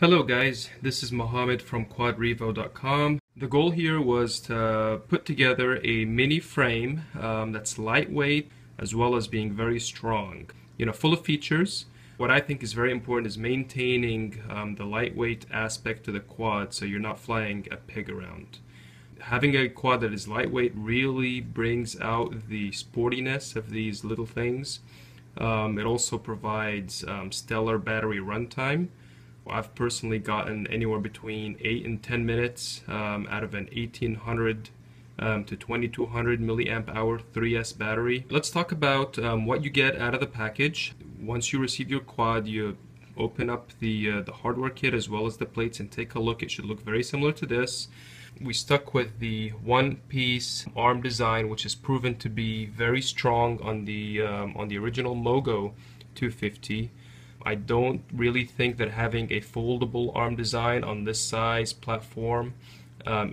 Hello guys, this is Mohammed from QuadRevo.com. The goal here was to put together a mini frame that's lightweight as well as being very strong. Full of features. What I think is very important is maintaining the lightweight aspect to the quad so you're not flying a pig around. Having a quad that is lightweight really brings out the sportiness of these little things. It also provides stellar battery runtime. I've personally gotten anywhere between 8 and 10 minutes out of an 1800 to 2200 milliamp hour 3S battery. Let's talk about what you get out of the package. Once you receive your quad, you open up the hardware kit as well as the plates and take a look. It should look very similar to this. We stuck with the one-piece arm design, which is proven to be very strong on the original Mogo 250. I don't really think that having a foldable arm design on this size platform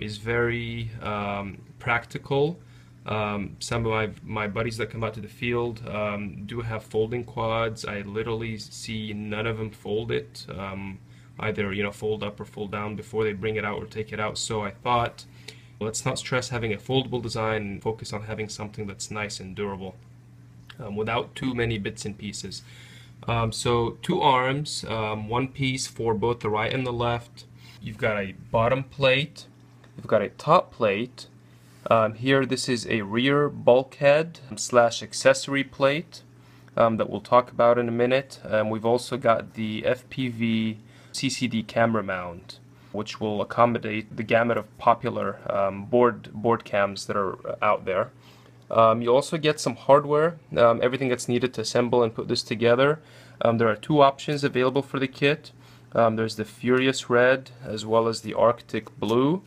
is very practical. Some of my buddies that come out to the field do have folding quads. I literally see none of them fold it. Either fold up or fold down before they bring it out or take it out. So I thought, let's not stress having a foldable design and focus on having something that's nice and durable without too many bits and pieces. So two arms, one piece for both the right and the left. You've got a bottom plate, you've got a top plate. Here this is a rear bulkhead slash accessory plate that we'll talk about in a minute. We've also got the FPV CCD camera mount, which will accommodate the gamut of popular board cams that are out there. You also get some hardware, everything that's needed to assemble and put this together. There are two options available for the kit. There's the Furious Red as well as the Arctic Blue.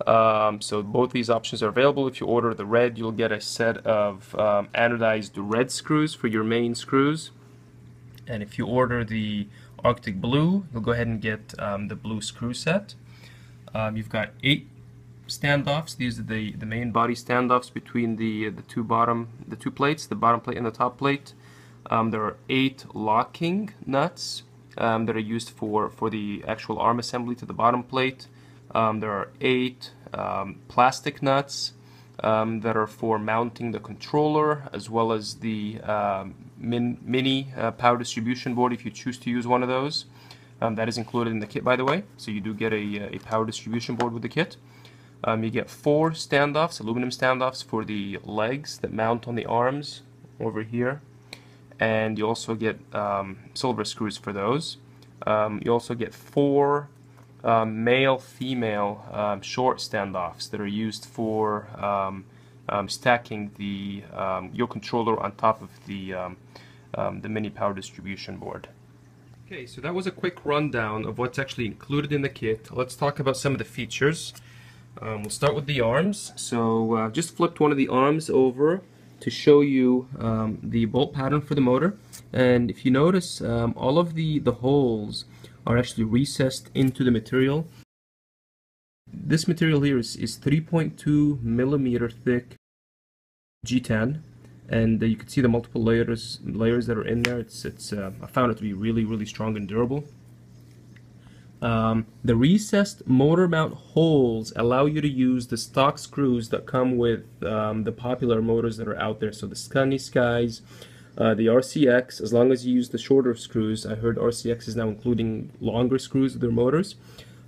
So both these options are available. If you order the red, you'll get a set of anodized red screws for your main screws. And if you order the Arctic Blue, you'll go ahead and get the blue screw set. You've got 8 standoffs. These are the main body standoffs between the two plates, the bottom plate and the top plate. There are 8 locking nuts that are used for the actual arm assembly to the bottom plate. There are 8 plastic nuts that are for mounting the controller as well as the mini power distribution board if you choose to use one of those. That is included in the kit, by the way, so you do get a power distribution board with the kit. You get 4 standoffs, aluminum standoffs for the legs that mount on the arms over here, and you also get silver screws for those. You also get 4 male-female short standoffs that are used for stacking your controller on top of the mini power distribution board. Okay, so that was a quick rundown of what's actually included in the kit. Let's talk about some of the features. We'll start with the arms. So I've just flipped one of the arms over to show you the bolt pattern for the motor. And if you notice, all of the holes are actually recessed into the material. This material here is 3.2 millimeter thick G10, and you can see the multiple layers that are in there. I found it to be really strong and durable. The recessed motor mount holes allow you to use the stock screws that come with the popular motors that are out there. So the Sunny Skies, the RCX, as long as you use the shorter screws. I heard RCX is now including longer screws with their motors.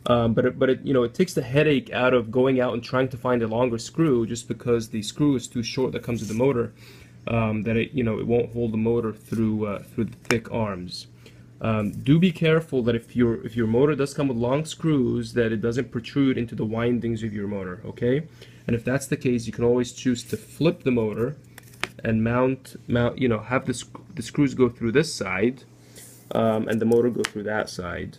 But it takes the headache out of going out and trying to find a longer screw just because the screw is too short that comes with the motor. That it won't hold the motor through the thick arms. Do be careful that if your motor does come with long screws, that it doesn't protrude into the windings of your motor, okay? And if that's the case, you can always choose to flip the motor and have the screws go through this side and the motor go through that side.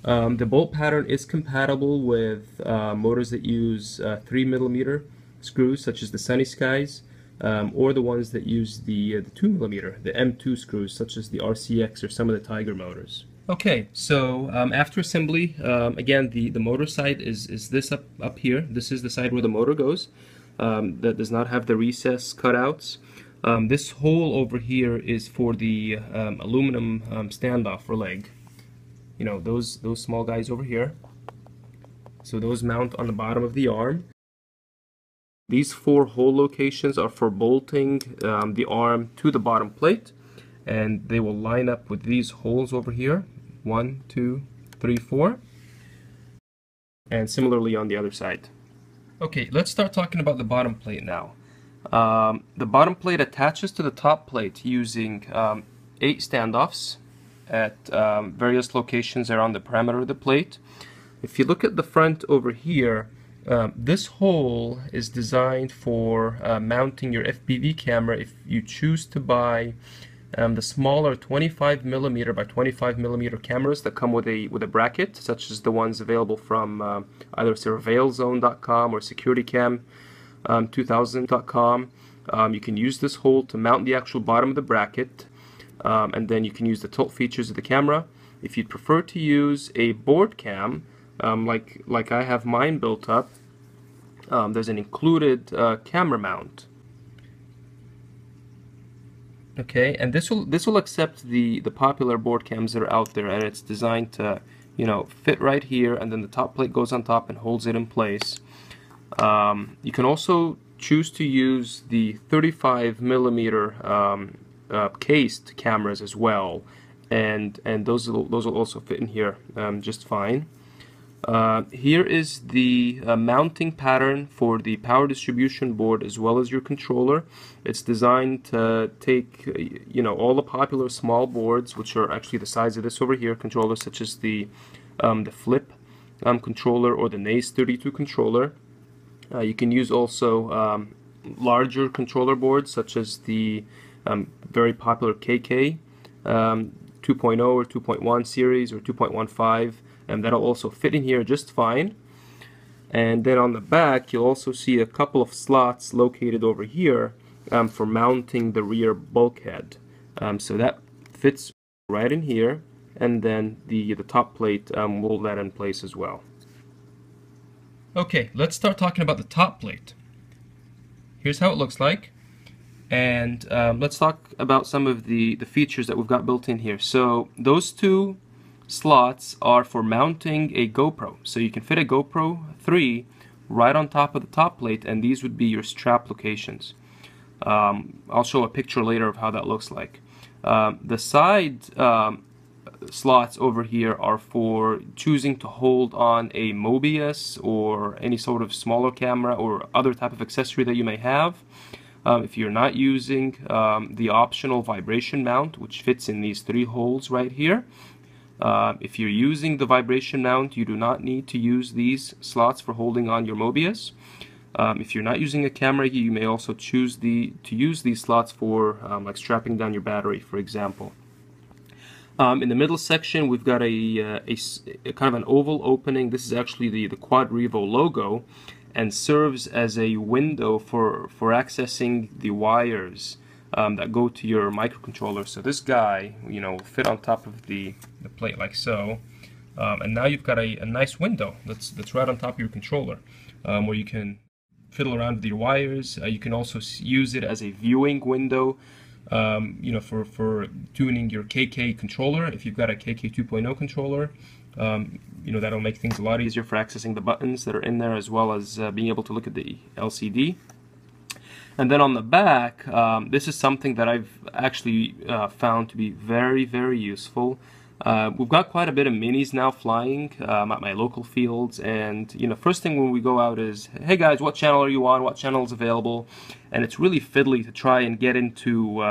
The bolt pattern is compatible with motors that use 3 millimeter screws, such as the Sunny Skies. Or the ones that use the 2 millimeter, the M2 screws, such as the RCX or some of the Tiger motors. Okay, so after assembly, again, the motor side is this up here. This is the side where the motor goes. That does not have the recess cutouts. This hole over here is for the aluminum standoff or leg. You know, those small guys over here. So those mount on the bottom of the arm. These 4 hole locations are for bolting the arm to the bottom plate, and they will line up with these holes over here. 1, 2, 3, 4. And similarly on the other side. Okay, let's start talking about the bottom plate now. The bottom plate attaches to the top plate using 8 standoffs at various locations around the perimeter of the plate. If you look at the front over here, this hole is designed for mounting your FPV camera if you choose to buy the smaller 25mm by 25mm cameras that come with a bracket, such as the ones available from either surveillzone.com or securitycam2000.com. You can use this hole to mount the actual bottom of the bracket, and then you can use the tilt features of the camera. If you'd prefer to use a board cam, like I have mine built up, there's an included camera mount. Okay, and this will accept the popular board cams that are out there, and it's designed to, you know, fit right here, and then the top plate goes on top and holds it in place. You can also choose to use the 35mm cased cameras as well, and those will also fit in here just fine. Here is the mounting pattern for the power distribution board as well as your controller. It's designed to take, you know, all the popular small boards, which are actually the size of this over here, controllers such as the Flip controller or the NACE 32 controller. You can use also larger controller boards such as the very popular KK 2.0 or 2.1 series or 2.15. And that'll also fit in here just fine. And then on the back you'll also see a couple of slots located over here for mounting the rear bulkhead. So that fits right in here, and then the top plate will hold that in place as well. Okay, let's start talking about the top plate. Here's how it looks like, and let's talk about some of the features that we've got built in here. So those 2 slots are for mounting a GoPro, so you can fit a GoPro 3 right on top of the top plate, and these would be your strap locations. I'll show a picture later of how that looks like. The side slots over here are for choosing to hold on a Mobius or any sort of smaller camera or other type of accessory that you may have. If you're not using the optional vibration mount, which fits in these 3 holes right here. If you're using the vibration mount, you do not need to use these slots for holding on your Mobius. If you're not using a camera, you may also choose to use these slots for like strapping down your battery, for example. In the middle section, we've got a kind of an oval opening. This is actually the QuadRevo logo, and serves as a window for accessing the wires that go to your microcontroller. So this guy, you know, will fit on top of the plate like so, and now you've got a nice window that's right on top of your controller, where you can fiddle around with your wires. You can also use it as a viewing window, you know, for tuning your KK controller. If you've got a KK 2.0 controller, you know, that'll make things a lot easier for accessing the buttons that are in there, as well as being able to look at the LCD. And then on the back, this is something that I've actually found to be very, very useful. We've got quite a bit of minis now flying at my local fields, and you know, first thing when we go out is, hey guys, what channel are you on? What channel is available? And it's really fiddly to try and get into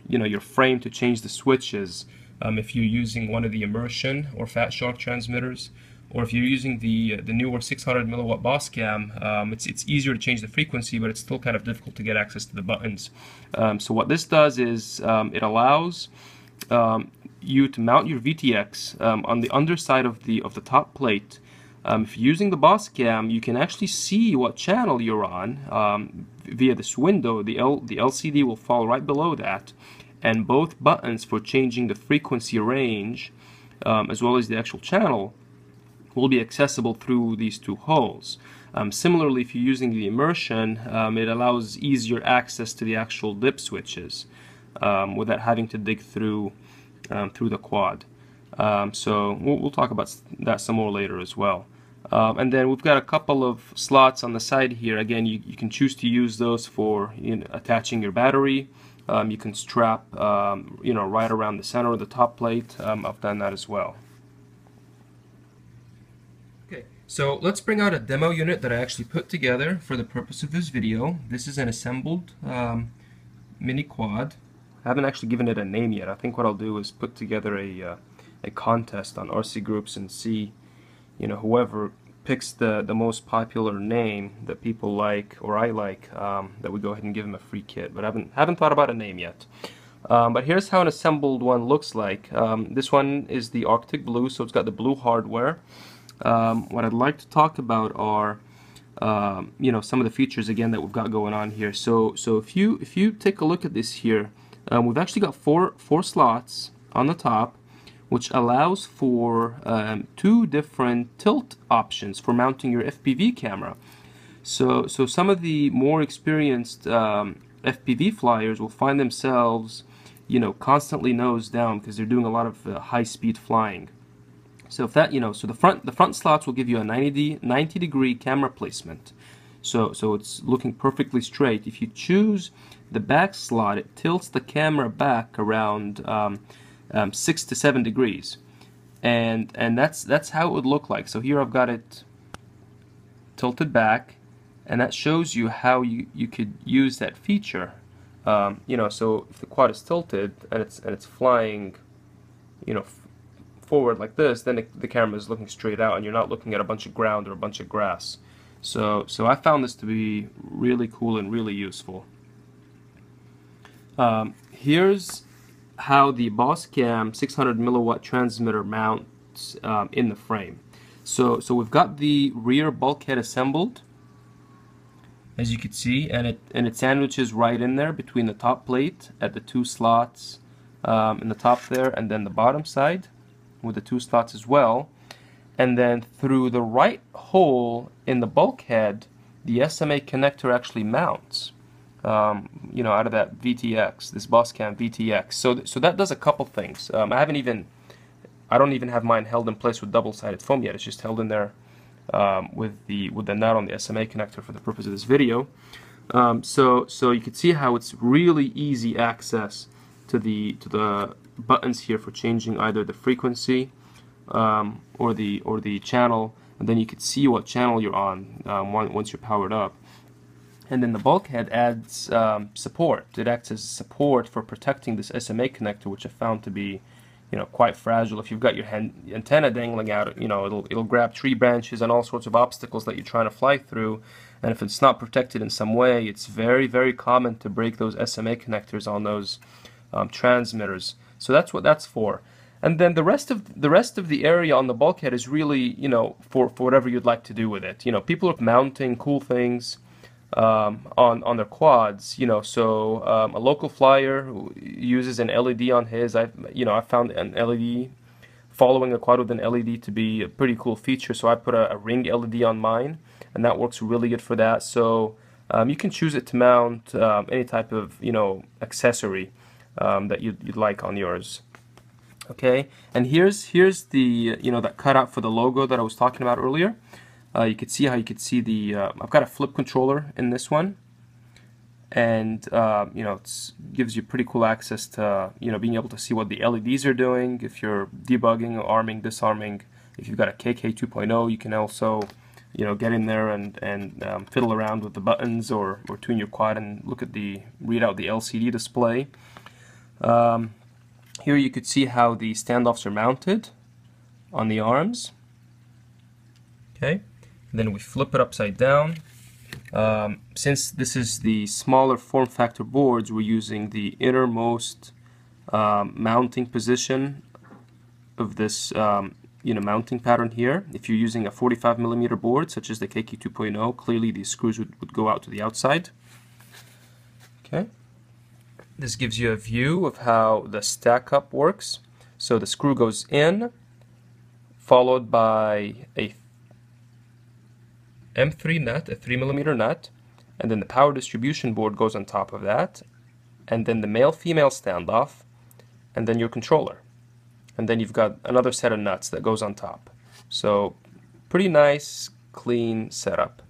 you know, your frame to change the switches if you're using one of the immersion or Fat Shark transmitters. Or if you're using the newer 600 milliwatt Boss Cam, it's easier to change the frequency, but it's still kind of difficult to get access to the buttons. So what this does is it allows you to mount your VTX on the underside of the top plate. If you're using the Boss Cam, you can actually see what channel you're on via this window. The LCD will fall right below that, and both buttons for changing the frequency range as well as the actual channel will be accessible through these two holes. Similarly, if you're using the immersion, it allows easier access to the actual dip switches without having to dig through the quad. So we'll talk about that some more later as well. And then we've got a couple of slots on the side here. Again, you can choose to use those for attaching your battery. You can strap right around the center of the top plate. I've done that as well. Okay, so let's bring out a demo unit that I actually put together for the purpose of this video. This is an assembled Mini Quad. I haven't actually given it a name yet. I think what I'll do is put together a contest on RC groups and see, whoever picks the most popular name that people like or I like, that we go ahead and give them a free kit. But I haven't thought about a name yet. But here's how an assembled one looks like. This one is the Arctic Blue, so it's got the blue hardware. What I'd like to talk about are some of the features again that we've got going on here. So if you take a look at this here, we've actually got four slots on the top, which allows for two different tilt options for mounting your FPV camera. So some of the more experienced FPV flyers will find themselves, constantly nose down because they're doing a lot of high-speed flying. So if that, so the front slots will give you a 90-degree camera placement. So it's looking perfectly straight. If you choose the back slot, it tilts the camera back around 6 to 7 degrees, and that's how it would look like. So here I've got it tilted back, and that shows you how you could use that feature. So if the quad is tilted and it's flying, forward like this, then the camera is looking straight out, and you're not looking at a bunch of ground or a bunch of grass. So I found this to be really cool and really useful. Here's how the Bosscam 600 milliwatt transmitter mounts in the frame. So we've got the rear bulkhead assembled, as you can see, and it sandwiches right in there between the top plate at the two slots in the top there, and then the bottom side with the two slots as well. And then through the right hole in the bulkhead, the SMA connector actually mounts. Out of that VTX, this Bosscam VTX. So that does a couple things. I don't even have mine held in place with double-sided foam yet. It's just held in there with the nut on the SMA connector for the purpose of this video. So you can see how it's really easy access to the buttons here for changing either the frequency or the channel, and then you can see what channel you're on once you're powered up. And then the bulkhead adds support. It acts as support for protecting this SMA connector, which I found to be, quite fragile. If you've got your antenna dangling out, it'll grab tree branches and all sorts of obstacles that you're trying to fly through. And if it's not protected in some way, it's very, very common to break those SMA connectors on those transmitters. So that's what that's for. And then the rest of the area on the bulkhead is really, for whatever you'd like to do with it. People are mounting cool things on their quads, so a local flyer who uses an LED on his. I found an LED, following a quad with an LED, to be a pretty cool feature, so I put a ring LED on mine, and that works really good for that. So you can choose it to mount any type of accessory that you'd like on yours. Okay, and here's the that cutout for the logo that I was talking about earlier. You could see how you could see the I've got a flip controller in this one, and it gives you pretty cool access to being able to see what the LEDs are doing if you're debugging, arming, disarming. If you've got a KK 2.0, you can also get in there and fiddle around with the buttons or tune your quad and read out the LCD display. Here you could see how the standoffs are mounted on the arms. Okay. Then we flip it upside down. Since this is the smaller form factor boards, we're using the innermost mounting position of this mounting pattern here. If you're using a 45mm board, such as the KK 2.0, clearly these screws would go out to the outside. Okay. This gives you a view of how the stack up works. So the screw goes in followed by a M3 nut, a 3mm nut, and then the power distribution board goes on top of that, and then the male-female standoff, and then your controller. And then you've got another set of nuts that goes on top. So pretty nice, clean setup.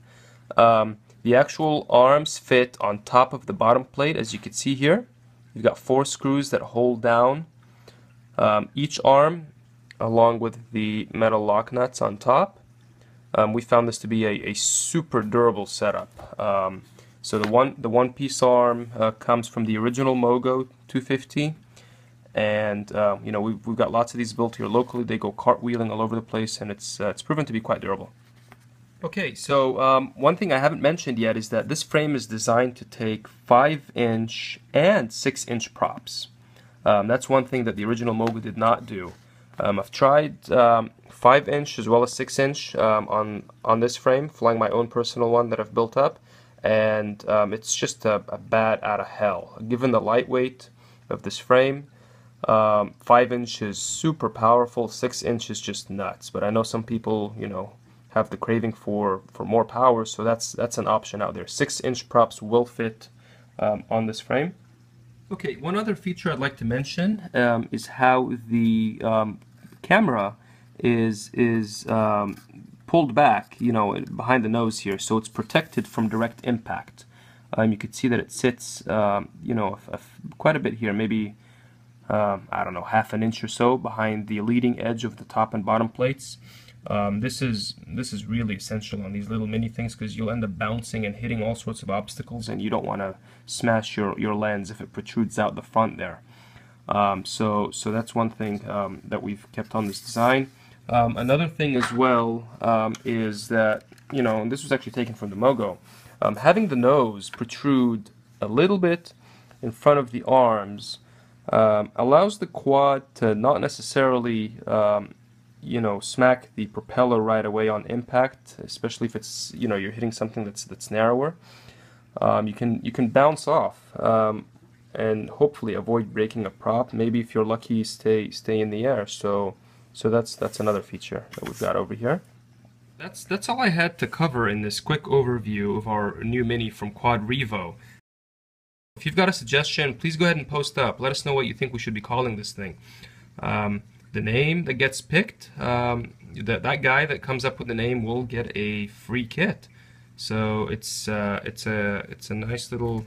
The actual arms fit on top of the bottom plate, as you can see here. You've got 4 screws that hold down each arm, along with the metal lock nuts on top. We found this to be a super durable setup. So the one-piece arm comes from the original Mogo 250, and you know, we've got lots of these built here locally. They go cartwheeling all over the place, and it's proven to be quite durable. Okay, so one thing I haven't mentioned yet is that this frame is designed to take 5-inch and 6-inch props. That's one thing that the original Mogo did not do. I've tried 5-inch as well as 6-inch on this frame, flying my own personal one that I've built up, and it's just a bat out of hell. Given the lightweight of this frame, 5-inch is super powerful, 6-inch is just nuts. But I know some people, you know, have the craving for more power, so that's an option out there. 6-inch props will fit on this frame. Okay, one other feature I'd like to mention is how the camera is pulled back, you know, behind the nose here, so it's protected from direct impact. You can see that it sits, you know, quite a bit here, maybe I don't know, half an inch or so behind the leading edge of the top and bottom plates. This is really essential on these little mini things, because you'll end up bouncing and hitting all sorts of obstacles, and you don't want to smash your lens if it protrudes out the front there. So that's one thing that we've kept on this design. Another thing as well is that, you know, and this was actually taken from the Mogo, having the nose protrude a little bit in front of the arms allows the quad to not necessarily you know, smack the propeller right away on impact, especially if it's, you know, you're hitting something that's narrower. You can bounce off and hopefully avoid breaking a prop. Maybe if you're lucky, stay in the air. So that's another feature that we've got over here. That's all I had to cover in this quick overview of our new Mini from QuadRevo. If you've got a suggestion, please go ahead and post up. Let us know what you think we should be calling this thing. The name that gets picked, that guy that comes up with the name will get a free kit. So it's a nice little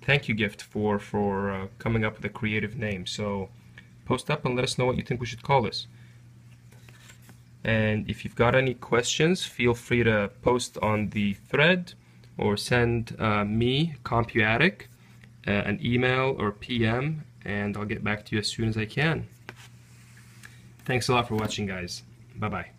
thank you gift for coming up with a creative name. So post up and let us know what you think we should call this. And if you've got any questions, feel free to post on the thread or send me, CompuAddict, an email or PM, and I'll get back to you as soon as I can. Thanks a lot for watching, guys. Bye-bye.